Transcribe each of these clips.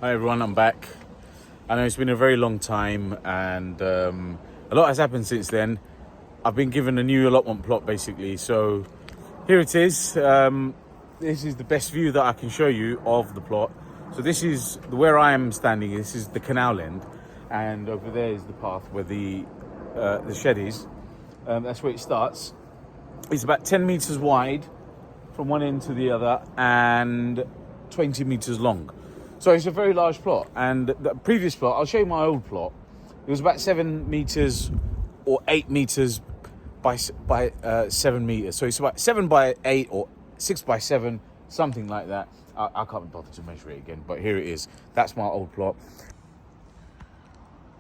Hi everyone, I'm back. I know it's been a very long time and a lot has happened since then. I've been given a new allotment plot basically, so here it is. This is the best view that I can show you of the plot. So this is where I am standing. This is the canal end, and over there is the path where the shed is. That's where it starts. It's about 10 meters wide from one end to the other and 20 meters long. So it's a very large plot. And the previous plot, I'll show you my old plot. It was about 7 meters or 8 meters by 7 meters. So it's about 7 by 8 or 6 by 7, something like that. I can't bother to measure it again, but here it is. That's my old plot.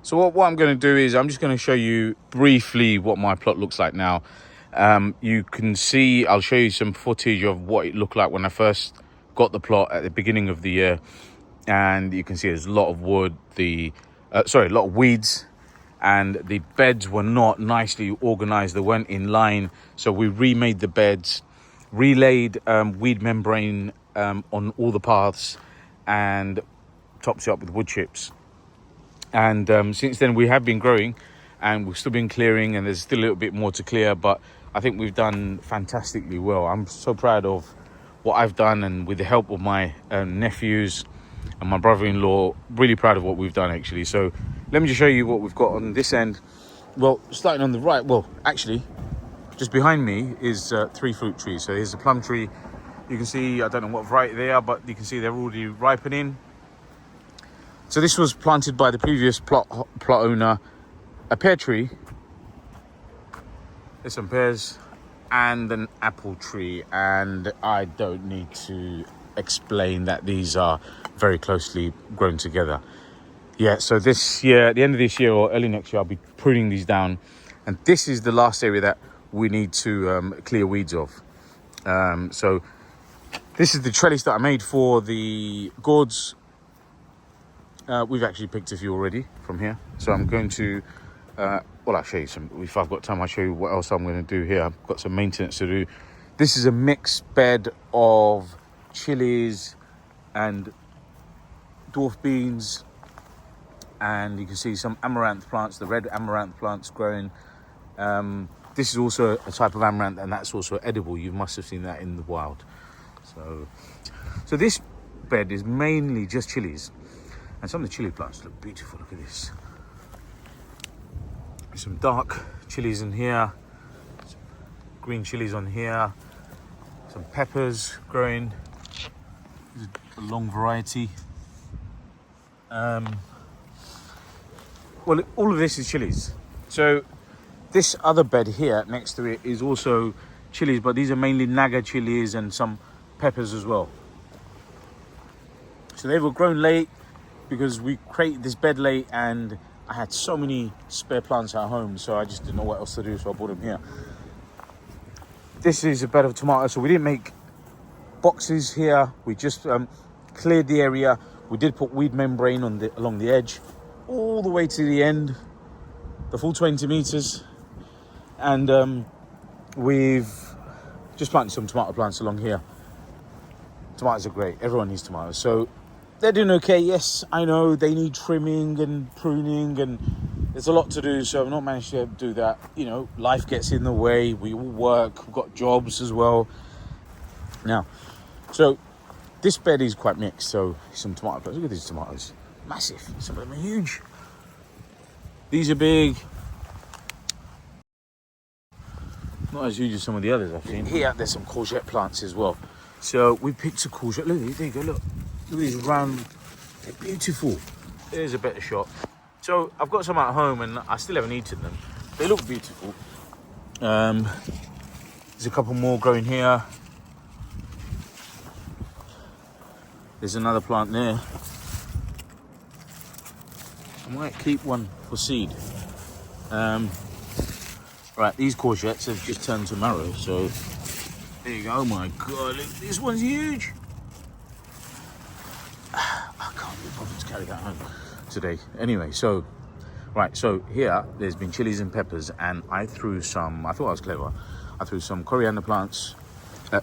So what I'm going to do is I'm just going to show you briefly what my plot looks like now. You can see, I'll show you some footage of what it looked like when I first got the plot at the beginning of the year. And you can see there's a lot of wood, a lot of weeds, and the beds were not nicely organized. They weren't in line. So we remade the beds, relaid weed membrane on all the paths, and topped it up with wood chips. And since then we have been growing, and we've still been clearing, and there's still a little bit more to clear, but I think we've done fantastically well. I'm so proud of what I've done, and with the help of my nephews and my brother-in-law, really proud of what we've done actually. So let me just show you what we've got on this end. Well, starting on the right, well actually just behind me is 3 fruit trees. So here's a plum tree. You can see, I don't know what variety they are, but you can see they're already ripening. So this was planted by the previous plot owner. A pear tree, there's some pears, and an apple tree, and I don't need to explain that these are very closely grown together. Yeah, so this year, at the end of this year or early next year, I'll be pruning these down, and this is the last area that we need to clear weeds of. So this is the trellis that I made for the gourds. We've actually picked a few already from here, so I'm going to I'll show you some. If I've got time, I'll show you what else I'm going to do here. I've got some maintenance to do. This is a mixed bed of chilies and dwarf beans, and you can see some amaranth plants, the red amaranth plants growing. This is also a type of amaranth, and that's also edible. You must have seen that in the wild. So this bed is mainly just chilies, and some of the chili plants look beautiful. Look at this. Some dark chilies in here, some green chilies on here, some peppers growing. This is a long variety. Well, all of this is chilies. So this other bed here next to it is also chilies, but these are mainly Naga chilies and some peppers as well. So they were grown late because we created this bed late, and I had so many spare plants at home, so I just didn't know what else to do, so I brought them here. This is a bed of tomatoes, so we didn't make boxes here. We just cleared the area. We did put weed membrane along the edge, all the way to the end, the full 20 meters. And we've just planted some tomato plants along here. Tomatoes are great. Everyone needs tomatoes. So they're doing okay. Yes, I know they need trimming and pruning, and there's a lot to do, so I've not managed to do that. You know, life gets in the way. We all work. We've got jobs as well. Now, so this bed is quite mixed. So some tomato plants. Look at these tomatoes. Massive. Some of them are huge. These are big. Not as huge as some of the others I've seen. Here, there's some courgette plants as well. So we picked a courgette. Look, there you go, look. Look at these round, they're beautiful. There's a better shot. So I've got some at home, and I still haven't eaten them. They look beautiful. There's a couple more growing here. There's another plant there. I might keep one for seed. Right, these courgettes have just turned to marrow, so there you go. Oh my God, look, this one's huge. I can't be bothered to carry that home today. Anyway, so here there's been chilies and peppers, and I threw some, I thought I was clever, I threw some coriander plants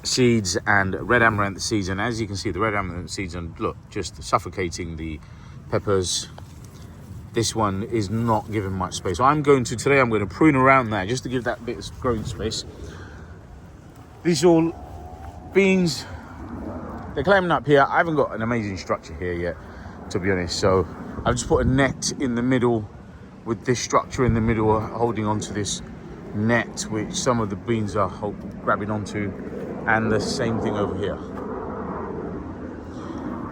seeds and red amaranth seeds, and as you can see, the red amaranth seeds and look, just suffocating the peppers. This one is not giving much space. So I'm going to prune around that just to give that bit of growing space. These all beans, they're climbing up here. I haven't got an amazing structure here yet, to be honest. So I've just put a net in the middle with this structure in the middle, holding onto this net, which some of the beans are grabbing onto, and the same thing over here.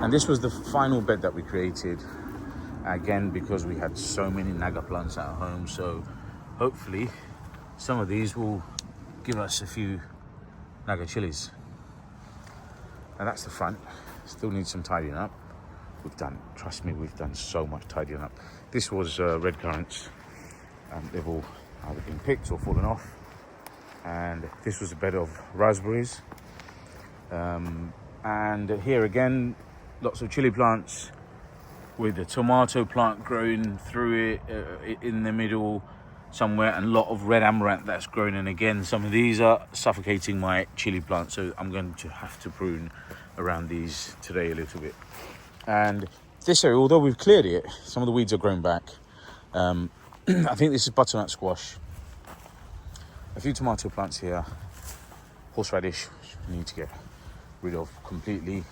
And this was the final bed that we created, again, because we had so many naga plants at home. So hopefully some of these will give us a few naga chilies. And that's the front. Still needs some tidying up. Trust me, we've done so much tidying up. This was red currants. They've all either been picked or fallen off. And this was a bed of raspberries. And here again, lots of chili plants with a tomato plant growing through it in the middle somewhere, and a lot of red amaranth that's growing. And again, some of these are suffocating my chili plant, so I'm going to have to prune around these today a little bit. And this area, although we've cleared it, some of the weeds are growing back. I think this is butternut squash, a few tomato plants here, horseradish, which we need to get rid of completely,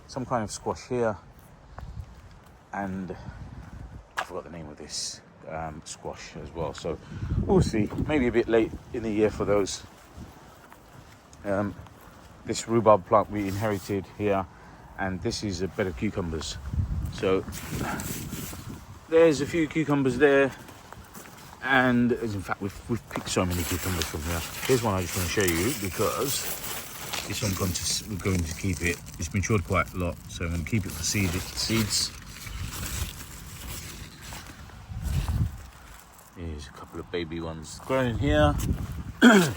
some kind of squash here, and I forgot the name of this squash as well. So we'll see, maybe a bit late in the year for those. This rhubarb plant we inherited here, and this is a bed of cucumbers. So there's a few cucumbers there, and in fact we've picked so many cucumbers from here. Here's one I just want to show you, because this one we're going to keep it. It's matured quite a lot, so I'm going to keep it for seeds. Here's a couple of baby ones growing here. Another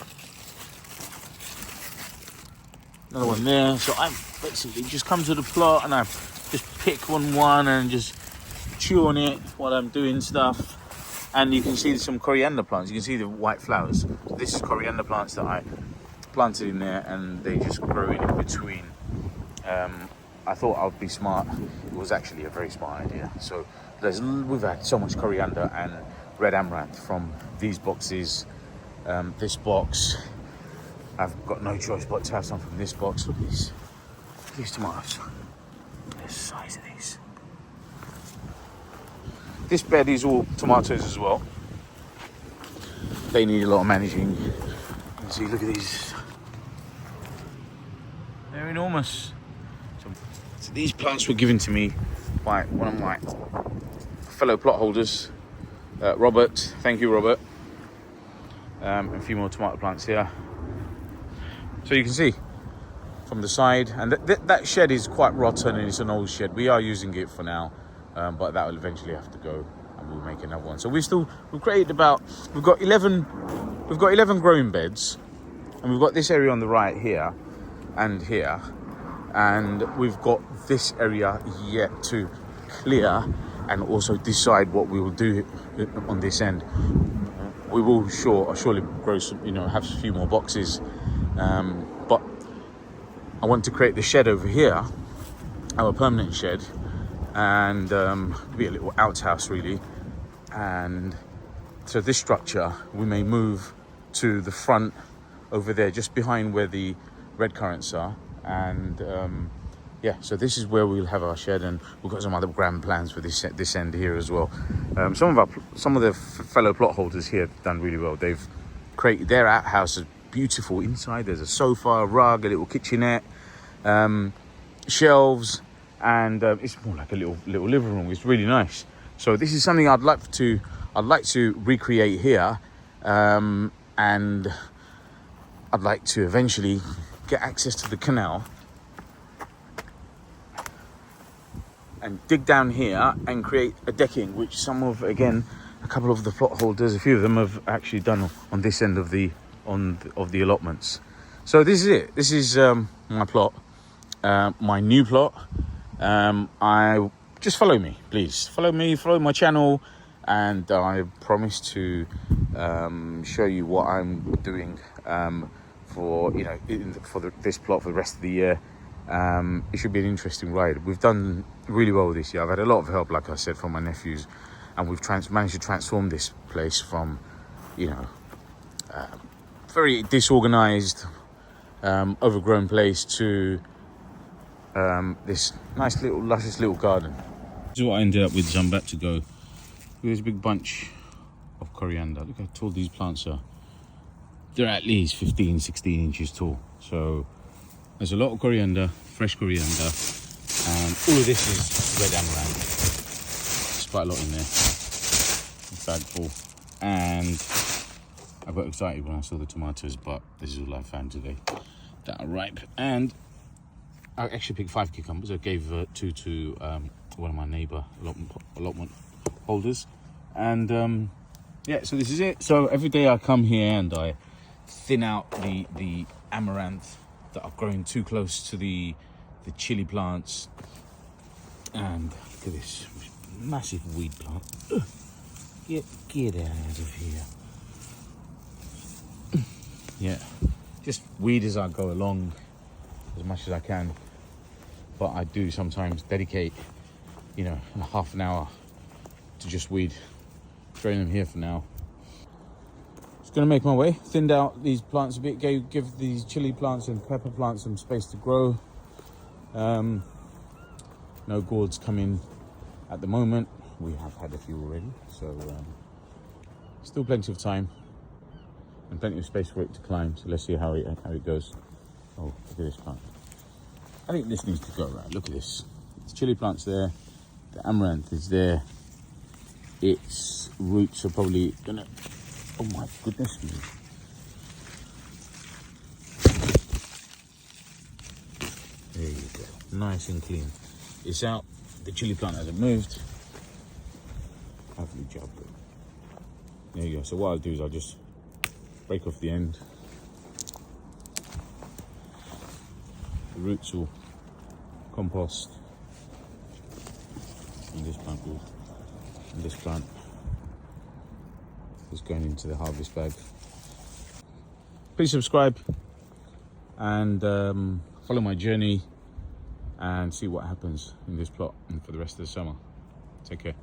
one there. So I basically just come to the plot and I just pick one and just chew on it while I'm doing stuff. And you can see some coriander plants. You can see the white flowers. So this is coriander plants that I planted in there, and they just grow in between. I thought I would be smart. It was actually a very smart idea. So we've had so much coriander and red amaranth from these boxes. This box, I've got no choice but to have some from this box. Look at these tomatoes. Look at the size of these. This bed is all tomatoes as well. They need a lot of managing. You can see, look at these. They're enormous. So these plants were given to me by one of my fellow plot holders, Robert. Thank you, Robert. A few more tomato plants here. So you can see from the side, and that shed is quite rotten, and it's an old shed. We are using it for now, but that will eventually have to go, and we'll make another one. So we've created we've got 11 growing beds, and we've got this area on the right here and here, and we've got this area yet to clear and also decide what we will do on this end. We will surely grow some, have a few more boxes, but I want to create the shed over here, our permanent shed, and be a little outhouse really. And so this structure we may move to the front over there, just behind where the red currants are, and so this is where we'll have our shed, and we've got some other grand plans for this end here as well. Some of the fellow plot holders here have done really well. They've created their outhouse is beautiful. Inside there's a sofa, a rug, a little kitchenette, shelves, and it's more like a little living room. It's really nice. So this is something I'd like to recreate here, and I'd like to eventually get access to the canal and dig down here and create a decking, which a couple of the plot holders, a few of them have actually done on this end of the allotments. So this is it. This is my plot, my new plot. I just follow me, please. Follow my channel, and I promise to show you what I'm doing for, you know, this plot for the rest of the year. It should be an interesting ride. We've done really well this year. I've had a lot of help, like I said, from my nephews, and we've managed to transform this place from, you know, very disorganized, overgrown place to this nice little luscious little garden. This is what I ended up with. So I'm about to go. There's a big bunch of coriander. Look how tall these plants are. They're at least 15, 16 inches tall. So there's a lot of coriander, fresh coriander, and all of this is red amaranth. There's quite a lot in there. A bag full. And I got excited when I saw the tomatoes, but this is all I found today that are ripe. And I actually picked 5 cucumbers. I gave 2 to one of my neighbour allotment holders. And yeah, so this is it. So every day I come here and I thin out the amaranth that are growing too close to the chili plants. And look at this massive weed plant. Ugh. Get out of here. Yeah, just weed as I go along as much as I can. But I do sometimes dedicate, you know, half an hour to just weed. Throwing them here for now. Just gonna make my way. Thinned out these plants a bit. Give these chili plants and pepper plants some space to grow. No gourds coming at the moment. We have had a few already, so still plenty of time and plenty of space for it to climb. So let's see how it goes. Oh, look at this plant. I think this needs to go right. Look at this. The chili plant's there. The amaranth is there. Its roots are probably gonna. Oh my goodness me! There you go. Nice and clean. It's out. The chili plant hasn't moved. Lovely job. There you go. So what I'll do is I'll just break off the end. The roots will compost. And this plant will. And this plant is going into the harvest bag. Please subscribe and follow my journey and see what happens in this plot and for the rest of the summer. Take care.